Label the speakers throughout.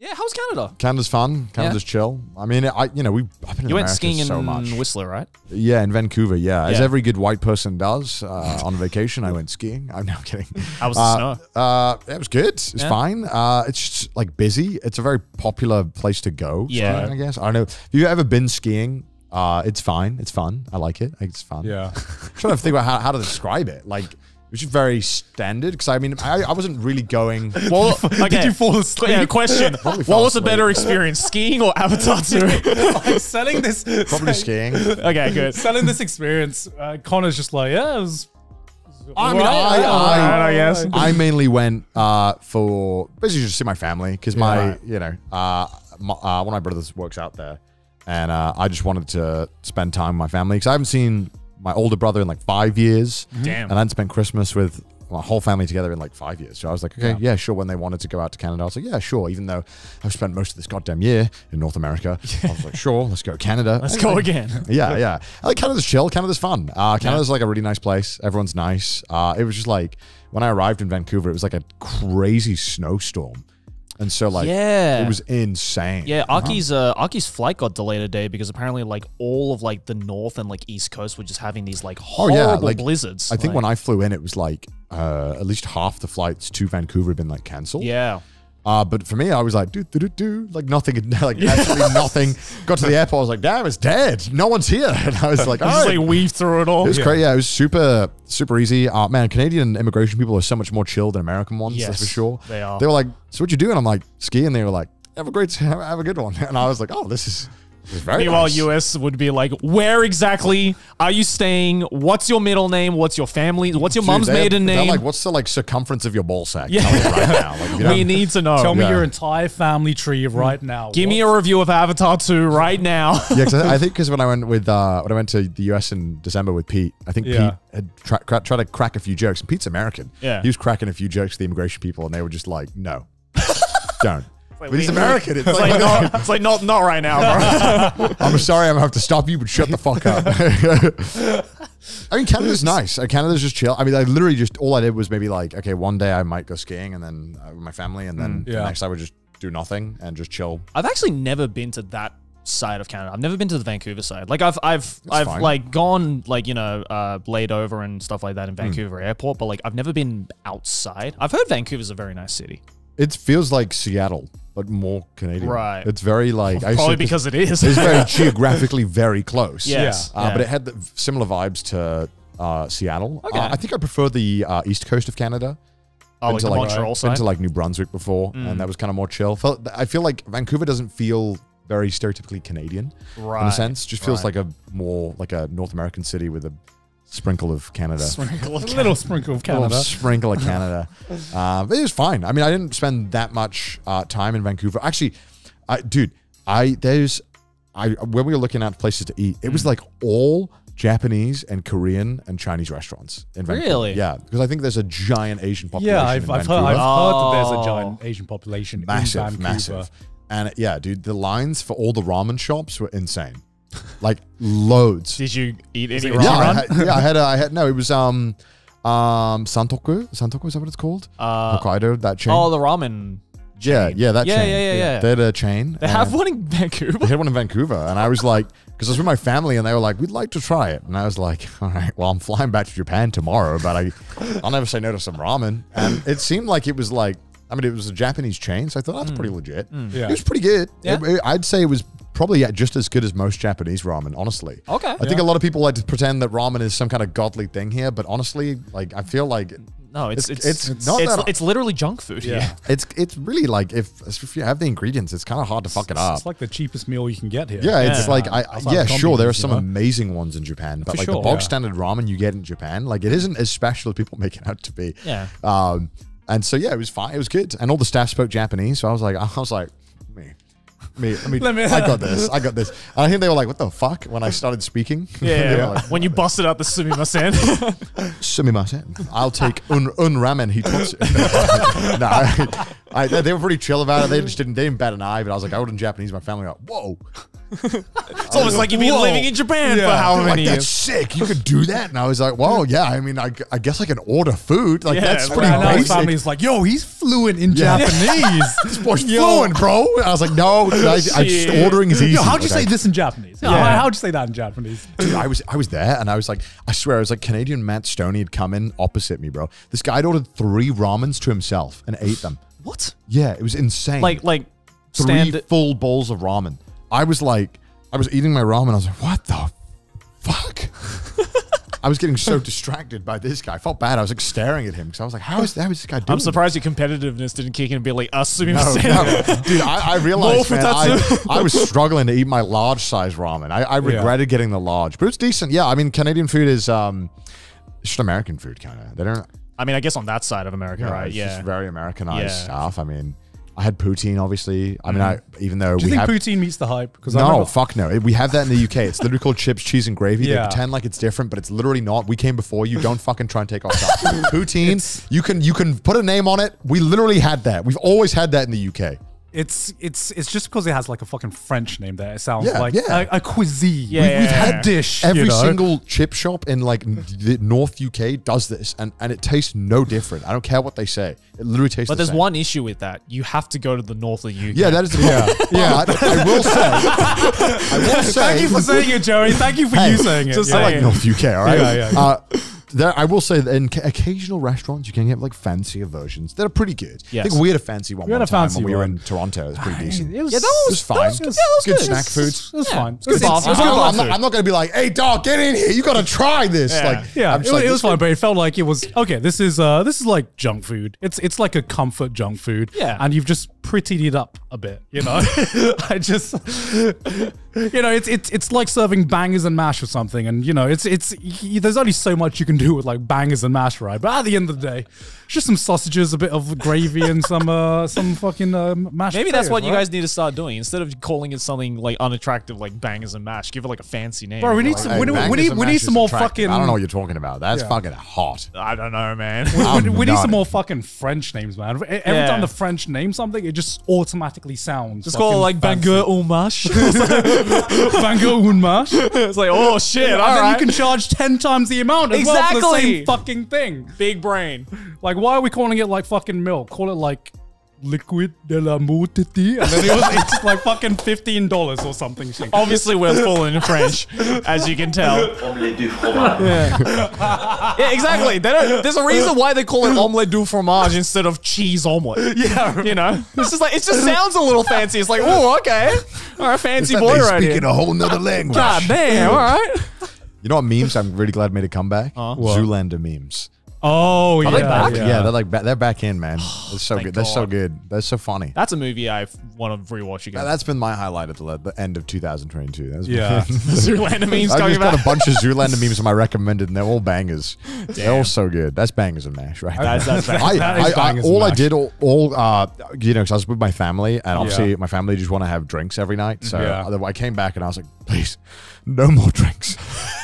Speaker 1: Yeah, how was Canada?
Speaker 2: Canada's fun. Canada's chill. I mean, I've been in
Speaker 1: You went
Speaker 2: America
Speaker 1: skiing
Speaker 2: so
Speaker 1: in
Speaker 2: much.
Speaker 1: Whistler, right?
Speaker 2: Yeah, in Vancouver. Yeah, as
Speaker 1: Yeah.
Speaker 2: every good white person does on vacation, I went skiing. I'm not kidding.
Speaker 1: How was the snow?
Speaker 2: It was good. It's fine. It's just like busy. It's a very popular place to go.
Speaker 1: Yeah.
Speaker 2: skiing, I guess. I don't know. If you've ever been skiing, it's fine. It's fun. I like it. It's fun.
Speaker 3: Yeah.
Speaker 2: I'm trying to think about how to describe it. Like, it was just very standard because I mean I wasn't really going.
Speaker 1: Well, okay.
Speaker 3: Did you fall asleep?
Speaker 1: Yeah, question. What
Speaker 2: fell
Speaker 1: was a
Speaker 2: asleep.
Speaker 1: better experience, skiing or Avatar 2?
Speaker 3: Like selling this.
Speaker 2: Probably skiing.
Speaker 1: Okay, good.
Speaker 3: Selling this experience, Connor's just like, yeah, it was.
Speaker 2: I mean,
Speaker 1: I guess.
Speaker 2: I mainly went for basically just to see my family because my one of my brothers works out there, and I just wanted to spend time with my family because I haven't seen my older brother in like 5 years.
Speaker 1: Damn.
Speaker 2: And I hadn't spent Christmas with my whole family together in like 5 years. So I was like, okay, yeah, sure. When they wanted to go out to Canada, I was like, yeah, sure. Even though I've spent most of this goddamn year in North America, I was like, sure, let's go Canada.
Speaker 1: Let's go again.
Speaker 2: Yeah. I like Canada's chill. Canada's fun. Canada's like a really nice place. Everyone's nice. It was just like when I arrived in Vancouver, it was like a crazy snowstorm. And so like, it was insane.
Speaker 1: Yeah, Aki's flight got delayed a day because apparently like all of like the north and like east coast were just having these like horrible blizzards.
Speaker 2: I think when I flew in, it was like at least half the flights to Vancouver had been like canceled.
Speaker 1: Yeah.
Speaker 2: But for me, I was like, like nothing, like absolutely nothing. Got to the airport, I was like, damn, it's dead. No one's here. And I was like, all
Speaker 1: Just
Speaker 2: right.
Speaker 1: like weave through it all.
Speaker 2: It was great. Yeah, it was super easy. Man, Canadian immigration people are so much more chill than American ones. That's for sure.
Speaker 1: They are.
Speaker 2: They were like, so what you doing? I'm like, skiing. They were like, have a good one. And I was like, oh, this is very
Speaker 1: Meanwhile,
Speaker 2: nice.
Speaker 1: US would be like, where exactly are you staying? What's your middle name? What's your family? What's your mom's maiden
Speaker 2: They're
Speaker 1: name?
Speaker 2: like, what's the like circumference of your ball sack?
Speaker 1: Yeah.
Speaker 2: Tell me right now. Like, if you
Speaker 1: We
Speaker 2: don't-
Speaker 1: need to know.
Speaker 3: Tell me your entire family tree right now.
Speaker 1: Give me a review of Avatar 2 right now.
Speaker 2: Yeah, cause I think because when I went to the US in December with Pete, I think Pete had tried to crack a few jokes. And Pete's American.
Speaker 1: Yeah.
Speaker 2: He was cracking a few jokes to the immigration people, and they were just like, no, don't. But he's American. It's like,
Speaker 1: not right now, bro.
Speaker 2: I'm sorry, I'm gonna have to stop you, but shut the fuck up. I mean, Canada's nice. Canada's just chill. I mean, I literally just all I did was maybe like, okay, one day I might go skiing, and then with my family, and then the next I would just do nothing and just chill.
Speaker 1: I've actually never been to that side of Canada. I've never been to the Vancouver side. Like I've
Speaker 2: fine.
Speaker 1: like gone like, you know, laid over and stuff like that in Vancouver airport, but like I've never been outside. I've heard Vancouver's a very nice city.
Speaker 2: It feels like Seattle, but more Canadian.
Speaker 1: Right.
Speaker 2: It's very like
Speaker 1: Probably because it is.
Speaker 2: It's very geographically very close.
Speaker 1: Yes.
Speaker 2: But it had similar vibes to Seattle. I think I prefer the east coast of Canada.
Speaker 1: Like the Montreal side?
Speaker 2: Been to like New Brunswick before, and that was kind of more chill. I feel like Vancouver doesn't feel very stereotypically Canadian in a sense. Just feels like a more like a North American city with a sprinkle of Canada.
Speaker 3: A little sprinkle of
Speaker 2: A
Speaker 3: Canada.
Speaker 2: little sprinkle of Canada. But it was fine. I mean, I didn't spend that much time in Vancouver. Actually, when we were looking at places to eat, it was like all Japanese and Korean and Chinese restaurants in Vancouver.
Speaker 1: Really?
Speaker 2: Yeah, because I think there's a giant Asian population.
Speaker 3: Yeah, I've
Speaker 2: in
Speaker 3: heard
Speaker 2: Vancouver.
Speaker 3: that there's a giant Asian population in Vancouver.
Speaker 2: Massive. And yeah, dude, the lines for all the ramen shops were insane. Like loads.
Speaker 1: Did you eat any
Speaker 2: Yeah,
Speaker 1: ramen?
Speaker 2: I had no, it was Santoku. Santoku, is that what it's called? Hokkaido, that chain.
Speaker 1: Oh, the ramen.
Speaker 2: Yeah, that chain.
Speaker 1: Yeah.
Speaker 2: They had a chain.
Speaker 1: They have one in Vancouver.
Speaker 2: They had one in Vancouver. And I was like, because I was with my family and they were like, we'd like to try it. And I was like, all right, well, I'm flying back to Japan tomorrow, but I'll never say no to some ramen. And it seemed like it was like, I mean, it was a Japanese chain, so I thought that's pretty legit.
Speaker 3: Yeah.
Speaker 2: It was pretty good.
Speaker 1: Yeah.
Speaker 2: I'd say it was probably just as good as most Japanese ramen, honestly.
Speaker 1: Okay.
Speaker 2: I think a lot of people like to pretend that ramen is some kind of godly thing here, but honestly, like I feel like
Speaker 1: No, it's
Speaker 2: not that.
Speaker 1: it's literally junk food.
Speaker 3: Yeah.
Speaker 2: It's really like if you have the ingredients, it's kind of hard to fuck it up.
Speaker 3: It's like the cheapest meal you can get here.
Speaker 2: Yeah, it's like sure, there are some
Speaker 3: amazing.
Speaker 2: amazing ones in Japan, but
Speaker 1: For
Speaker 2: like
Speaker 1: sure.
Speaker 2: the bog
Speaker 3: Yeah.
Speaker 2: standard ramen you get in Japan, like it isn't as special as people make it out to be.
Speaker 1: Yeah.
Speaker 2: And so yeah, it was fine. It was good, and all the staff spoke Japanese, so I was like, me. I got this. And I think they were like, "What the fuck?" When I started speaking.
Speaker 1: Yeah.
Speaker 2: They were like,
Speaker 1: When you busted out the sumimasen.
Speaker 2: Sumimasen. I'll take un ramen hitotsu. No, They were pretty chill about it. They didn't bat an eye. But I was like, I ordered in Japanese. My family were like, whoa.
Speaker 1: It's almost like you've been living in Japan for how
Speaker 2: They're
Speaker 1: many
Speaker 2: like,
Speaker 1: years?
Speaker 2: that's sick. You could do that. And I was like, well, yeah. I mean, I guess I can order food. Like,
Speaker 1: Yeah,
Speaker 2: that's
Speaker 1: like,
Speaker 2: pretty
Speaker 3: And our
Speaker 2: basic.
Speaker 3: family's like, yo, he's fluent in
Speaker 2: Yeah.
Speaker 3: Japanese.
Speaker 2: This boy's fluent, bro. I was like, no, just ordering is easy.
Speaker 3: Yo, how'd you say
Speaker 2: Okay.
Speaker 3: this in Japanese?
Speaker 1: Yeah.
Speaker 3: How'd you say that in Japanese?
Speaker 2: Dude, I was there, and I was like, I swear, I was like, Canadian Matt Stoney had come in opposite me, bro. This guy had ordered 3 ramens to himself and ate them.
Speaker 1: What?
Speaker 2: Yeah, it was insane.
Speaker 1: Like
Speaker 2: 3
Speaker 1: stand.
Speaker 2: full bowls of ramen. I was eating my ramen. I was like, what the fuck? I was getting so distracted by this guy. I felt bad. I was like staring at him because I was like, how is this guy doing?
Speaker 1: I'm surprised your competitiveness didn't kick in and be like, assuming
Speaker 2: No, dude, I realized, man, I was struggling to eat my large size ramen. I regretted getting the large, but it's decent. Yeah, I mean, Canadian food is just American food, kind of. They don't.
Speaker 1: I mean, I guess on that side of America, right?
Speaker 2: It's
Speaker 1: Yeah.
Speaker 2: just very Americanized
Speaker 1: Yeah.
Speaker 2: stuff. I mean, I had poutine, obviously. I mean, even though
Speaker 3: Do you
Speaker 2: we
Speaker 3: think
Speaker 2: have
Speaker 3: poutine meets the hype? Because
Speaker 2: no, fuck no. We have that in the UK. It's literally called chips, cheese, and gravy. They
Speaker 3: Yeah.
Speaker 2: pretend like it's different, but it's literally not. We came before you. Don't fucking try and take our stuff. Poutine, you can put a name on it. We literally had that. We've always had that in the UK.
Speaker 3: It's just because it has like a fucking French name there. It sounds
Speaker 2: Yeah,
Speaker 3: like
Speaker 2: yeah.
Speaker 3: a cuisine.
Speaker 1: Yeah,
Speaker 3: We've
Speaker 1: yeah,
Speaker 3: had
Speaker 1: yeah.
Speaker 3: dish.
Speaker 2: Every
Speaker 3: you know?
Speaker 2: single chip shop in like the North UK does this, and it tastes no different. I don't care what they say. It literally tastes.
Speaker 1: But
Speaker 2: the
Speaker 1: there's
Speaker 2: same.
Speaker 1: one issue with that. You have to go to the north of the UK.
Speaker 2: Yeah, that is the problem.
Speaker 3: Yeah.
Speaker 2: But I will say,
Speaker 3: Thank you for saying it, Joey. Thank you for you saying it.
Speaker 1: just
Speaker 2: I
Speaker 1: Yeah.
Speaker 2: like North UK, all right?
Speaker 3: Yeah.
Speaker 2: I will say that in occasional restaurants, you can get like fancier versions that are pretty good.
Speaker 1: Yes.
Speaker 2: I think we had a fancy one
Speaker 3: We had
Speaker 2: one
Speaker 3: a
Speaker 2: time
Speaker 3: fancy
Speaker 2: when we were
Speaker 3: one.
Speaker 2: in Toronto. It was pretty decent.
Speaker 3: It was,
Speaker 1: Yeah, that was
Speaker 2: fine.
Speaker 1: That was
Speaker 2: Good
Speaker 1: good.
Speaker 2: snack food.
Speaker 3: It was fine.
Speaker 1: Good fast-
Speaker 2: I'm
Speaker 1: good
Speaker 2: not,
Speaker 1: fast
Speaker 2: I'm, not,
Speaker 1: food.
Speaker 2: I'm not gonna be like, hey dog, get in here. You gotta try this.
Speaker 1: Yeah.
Speaker 2: Like,
Speaker 3: Yeah,
Speaker 2: I'm
Speaker 3: it,
Speaker 2: just like,
Speaker 3: it was fine, but it felt like it was okay. This is like junk food. It's like a comfort junk food.
Speaker 1: Yeah.
Speaker 3: and you've just prettied it up a bit. You know, I just, it's like serving bangers and mash or something. And you know, there's only so much you can do with like bangers and mash, right? But at the end of the day, it's just some sausages, a bit of gravy, and some fucking mashed.
Speaker 1: Maybe that's
Speaker 3: potatoes,
Speaker 1: what you
Speaker 3: right?
Speaker 1: guys need to start doing. Instead of calling it something like unattractive, like bangers and mash, give it like a fancy name.
Speaker 3: Bro, we need
Speaker 1: Like,
Speaker 3: some-
Speaker 2: hey,
Speaker 3: we need-
Speaker 2: bangers
Speaker 3: we need-
Speaker 2: and
Speaker 3: we need
Speaker 2: mash
Speaker 3: some
Speaker 2: is
Speaker 3: more
Speaker 2: attractive.
Speaker 3: fucking-
Speaker 2: I don't know what you're talking about. That's
Speaker 3: Yeah.
Speaker 2: fucking hot.
Speaker 1: I don't know, man.
Speaker 3: We need some
Speaker 2: nutty.
Speaker 3: more fucking French names, man. Every
Speaker 1: Yeah.
Speaker 3: time the French name something, it just automatically sounds.
Speaker 1: Just call it like banger ou mash.
Speaker 3: banger un mash.
Speaker 1: It's like, oh shit,
Speaker 3: And
Speaker 1: all
Speaker 3: then
Speaker 1: right.
Speaker 3: you can charge 10 times the amount as well for the
Speaker 1: Exactly.
Speaker 3: same fucking thing.
Speaker 1: Big brain.
Speaker 3: Like, why are we calling it like fucking milk? Call it like liquid de la moutiti, and then it's like fucking $15 or something.
Speaker 1: Obviously, we're full in French, as you can tell.
Speaker 4: Omelette du fromage.
Speaker 1: Yeah, exactly. There's a reason why they call it omelette du fromage instead of cheese omelette.
Speaker 3: Yeah.
Speaker 1: You know, it's just like it just sounds a little fancy. It's like, oh, okay, all right, fancy
Speaker 2: It's
Speaker 1: boy
Speaker 2: like they
Speaker 1: right
Speaker 2: speak
Speaker 1: here.
Speaker 2: in a whole nother language.
Speaker 1: God damn, all right.
Speaker 2: You know what memes I'm really glad made a comeback?
Speaker 3: What?
Speaker 2: Zoolander memes.
Speaker 3: Oh, yeah.
Speaker 1: they back?
Speaker 2: Yeah, they're like they're back in, man. They're so
Speaker 1: Thank
Speaker 2: good. They're so
Speaker 1: God.
Speaker 2: good. They're so funny.
Speaker 1: That's a movie I want to rewatch again.
Speaker 2: That's been my highlight at the end of 2022. That's
Speaker 3: Yeah.
Speaker 1: Zoolander memes
Speaker 2: I
Speaker 1: coming
Speaker 2: just got
Speaker 1: back.
Speaker 2: a bunch of Zoolander memes on my recommended, and they're all bangers. They're all so good. That's bangers and mash, right?
Speaker 1: That's bangers.
Speaker 3: That is bangers and
Speaker 2: all I
Speaker 3: mash.
Speaker 2: did, because I was with my family, and obviously my family just want to have drinks every night. So
Speaker 3: Yeah.
Speaker 2: I came back and I was like, please, no more drinks.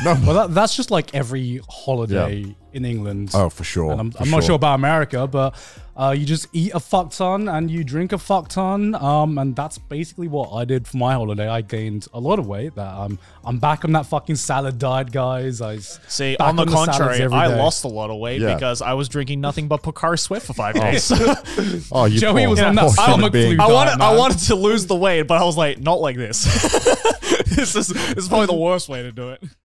Speaker 2: No more.
Speaker 3: Well, that's just like every holiday in England.
Speaker 2: Oh, for sure.
Speaker 3: And
Speaker 2: for
Speaker 3: I'm not sure about America, but you just eat a fuck ton and you drink a fuck ton. And that's basically what I did for my holiday. I gained a lot of weight. I'm back on that fucking salad diet, guys.
Speaker 1: See,
Speaker 3: back
Speaker 1: on the
Speaker 3: salads
Speaker 1: contrary,
Speaker 3: every
Speaker 1: I
Speaker 3: day.
Speaker 1: lost a lot of weight
Speaker 2: Yeah.
Speaker 1: because I was drinking nothing but Pocari Sweat for 5 days.
Speaker 2: Oh, you
Speaker 3: Joey
Speaker 2: poor-
Speaker 3: was on
Speaker 2: poor
Speaker 3: that
Speaker 2: human
Speaker 3: stomach
Speaker 2: being.
Speaker 3: flu.
Speaker 1: I
Speaker 3: man.
Speaker 1: wanted to lose the weight, but I was like, not like this. This is probably the worst way to do it.